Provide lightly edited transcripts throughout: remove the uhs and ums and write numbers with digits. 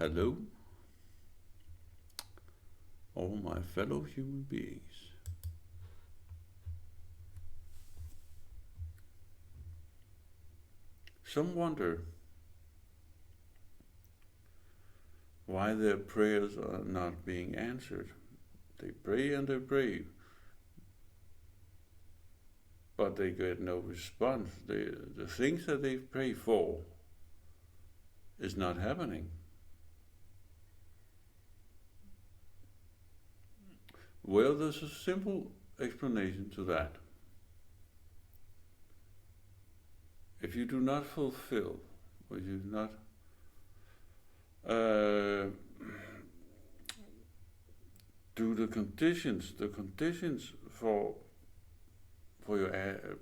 Hello, all my fellow human beings. Some wonder why their prayers are not being answered. They pray and they pray, but they get no response. The things that they pray for is not happening. Well, there's a simple explanation to that. If you do not fulfill, or you do not do the conditions for your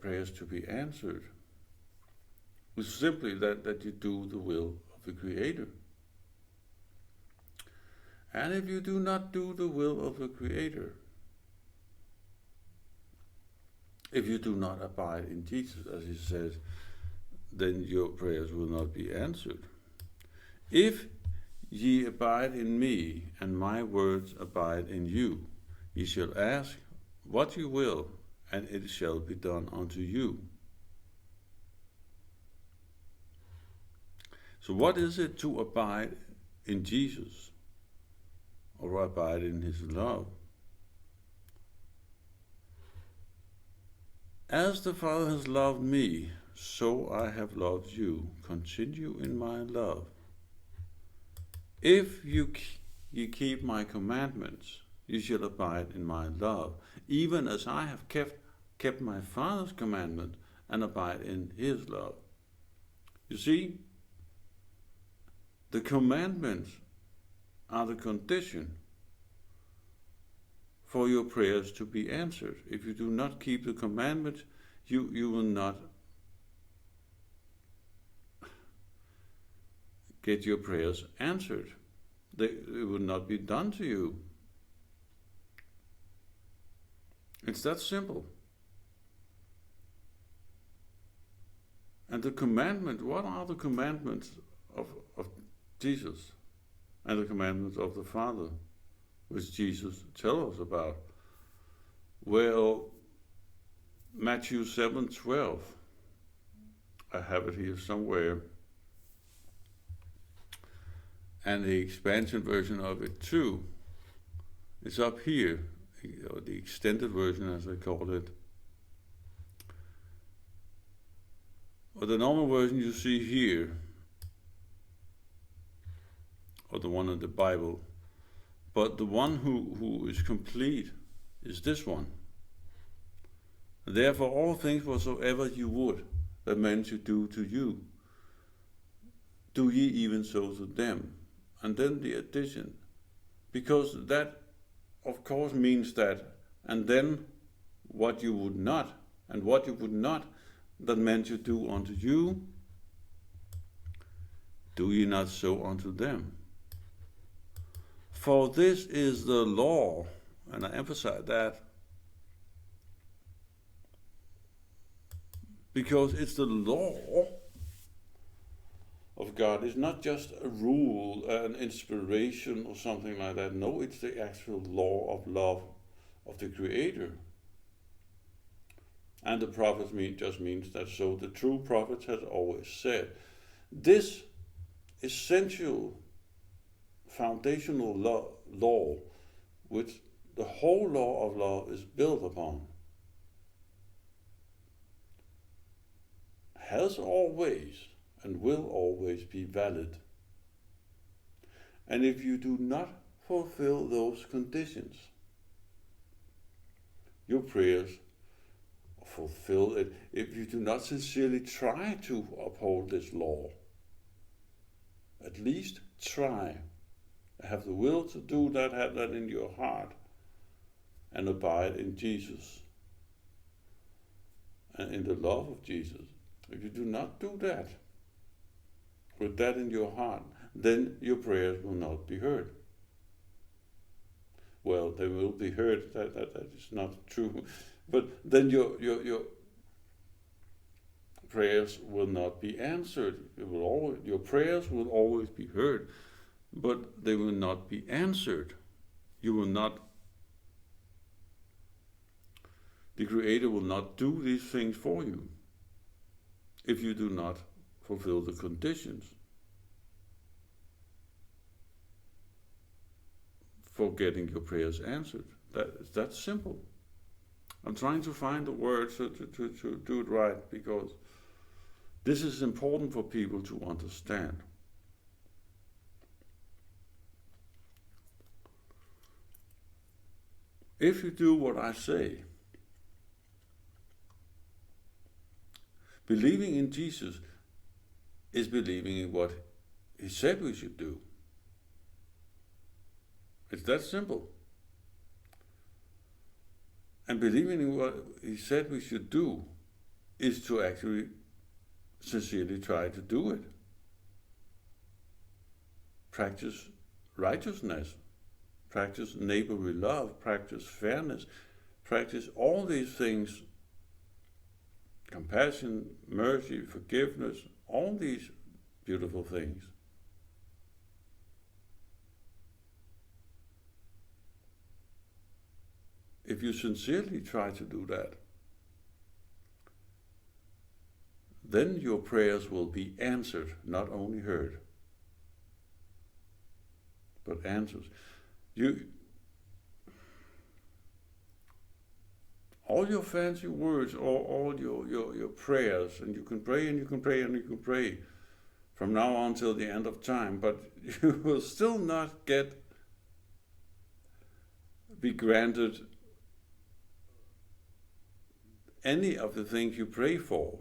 prayers to be answered, is simply that you do the will of the Creator. And if you do not do the will of the Creator, if you do not abide in Jesus, as he says, then your prayers will not be answered. If ye abide in me, and my words abide in you, ye shall ask what you will, and it shall be done unto you. So what is it to abide in Jesus, or abide in his love? As the Father has loved me, so I have loved you. Continue in my love. If ye keep my commandments, ye shall abide in my love, even as I have kept my Father's commandment and abide in his love. You see, the commandments are the condition for your prayers to be answered. If you do not keep the commandments, you will not get your prayers answered. It will not be done to you. It's that simple. And the commandment, what are the commandments of Jesus and the commandments of the Father, which Jesus tells us about? Well, Matthew 7:12. I have it here somewhere. And the expansion version of it too is up here, or the extended version as I call it. Or the normal version you see here, or the one in the Bible, but the one who is complete is this one. Therefore all things whatsoever you would that men should do to you, do ye even so to them. And then the addition, because that of course means that, and then what you would not, and what you would not that men should do unto you, do ye not so unto them. For this is the law, and I emphasize that, because it's the law of God. It's not just a rule, an inspiration or something like that. No, it's the actual law of love of the Creator. And the prophets just means that. So the true prophets has always said, this essential foundational law, which the whole law of love is built upon, has always and will always be valid. And if you do not fulfill those conditions, your prayers fulfill it. If you do not sincerely try to uphold this law, at least try. Have the will to do that, have that in your heart, and abide in Jesus and in the love of Jesus. If you do not do that, with that in your heart, then your prayers will not be heard. Well, they will be heard, that is not true, but then your prayers will not be answered. Your prayers will always be heard, but they will not be answered. You will not, the Creator will not do these things for you if you do not fulfill the conditions for getting your prayers answered. That's simple. I'm trying to find the words to do it right, because this is important for people to understand. If you do what I say, believing in Jesus is believing in what He said we should do. It's that simple. And believing in what He said we should do is to actually sincerely try to do it. Practice righteousness, practice neighborly love, practice fairness, practice all these things, compassion, mercy, forgiveness, all these beautiful things. If you sincerely try to do that, then your prayers will be answered, not only heard, but answers. All your fancy words, all your prayers, and you can pray and you can pray and you can pray from now on till the end of time, but you will still not be granted any of the things you pray for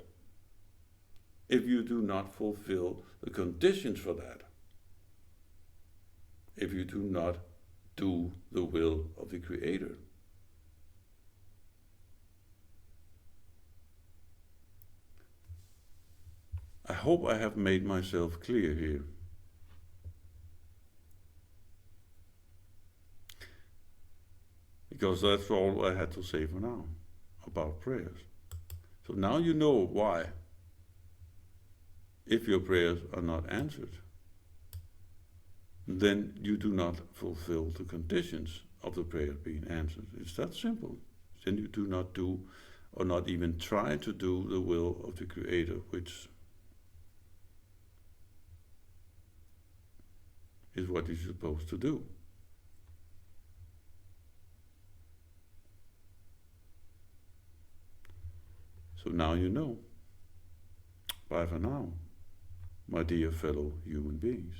if you do not fulfill the conditions for that. If you do not do the will of the Creator. I hope I have made myself clear here. Because that's all I had to say for now about prayers. So now you know why, if your prayers are not answered, then you do not fulfill the conditions of the prayer being answered. It's that simple. Then you do not do, or not even try to do, the will of the Creator, which is what you're supposed to do. So now you know. Bye for now, my dear fellow human beings.